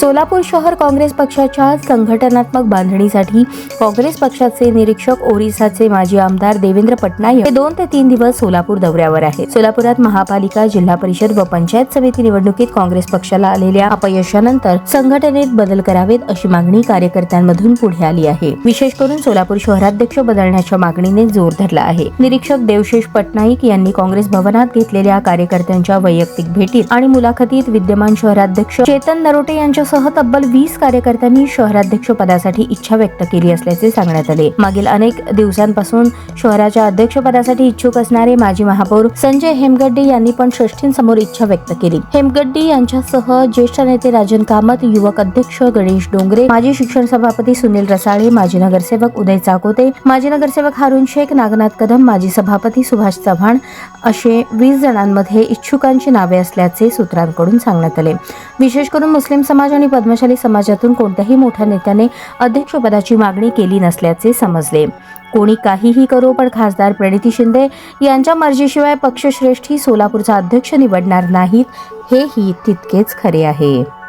सोलापूर शहर काँग्रेस पक्षाच्या संघटनात्मक बांधणीसाठी काँग्रेस पक्षाचे निरीक्षक ओरिसाचे माजी आमदार देवेंद्र पटनायक हे 2 ते 3 दिवस सोलापूर दौऱ्यावर आहेत. सोलापुरात महापालिका, जिल्हा परिषद व पंचायत समिती निवडणुकीत काँग्रेस पक्षाला आलेल्या अपयशानंतर संघटनेत बदल करावेत अशी मागणी कार्यकर्त्यांमधून पुढे आली आहे. विशेष करून सोलापूर शहराध्यक्ष बदलण्याच्या मागणीने जोर धरला आहे. निरीक्षक देवशेष पटनाईक यांनी काँग्रेस भवनात घेतलेल्या कार्यकर्त्यांच्या वैयक्तिक भेटीत आणि मुलाखतीत विद्यमान शहराध्यक्ष चेतन नरोटे यांच्यासह तब्बल 20 कार्यकर्त्यांनी शहराध्यक्ष पदासाठी इच्छा व्यक्त केली असल्याचे सांगण्यात आले. मागील अनेक दिवसांपासून शहराच्या अध्यक्षपदासाठी इच्छुक असणारे माजी महापौर संजय हेमगड्डी यांनी पण श्रेष्ठींसमोर इच्छा व्यक्त केली. हेमगड्डी यांच्यासह ज्येष्ठ नेते राजन कामत, युवक अध्यक्ष गणेश डोंगरे, माजी शिक्षण सभापती सुनील रसाळे, माजी नगरसेवक उदय चाकोते, माजी नगरसेवक हारून शेख, नागनाथ कदम, माजी सभापती सुभाष चव्हाण असे 20 जणांमध्ये इच्छुकांची नावे असल्याचे सूत्रांकडून सांगण्यात आले. विशेष करून मुस्लिम समाज आणि पद्मशाली समाजातून कोणत्याही मोठ्या नेत्याने अध्यक्षपदाची मागणी केली नसल्याचे समजले. कोणी काहीही करो, पण खासदार प्रणिती शिंदे यांच्या मर्जीशिवाय पक्षश्रेष्ठी सोलापूरचा अध्यक्ष निवडणार नाहीत, हेही तितकेच खरे आहे.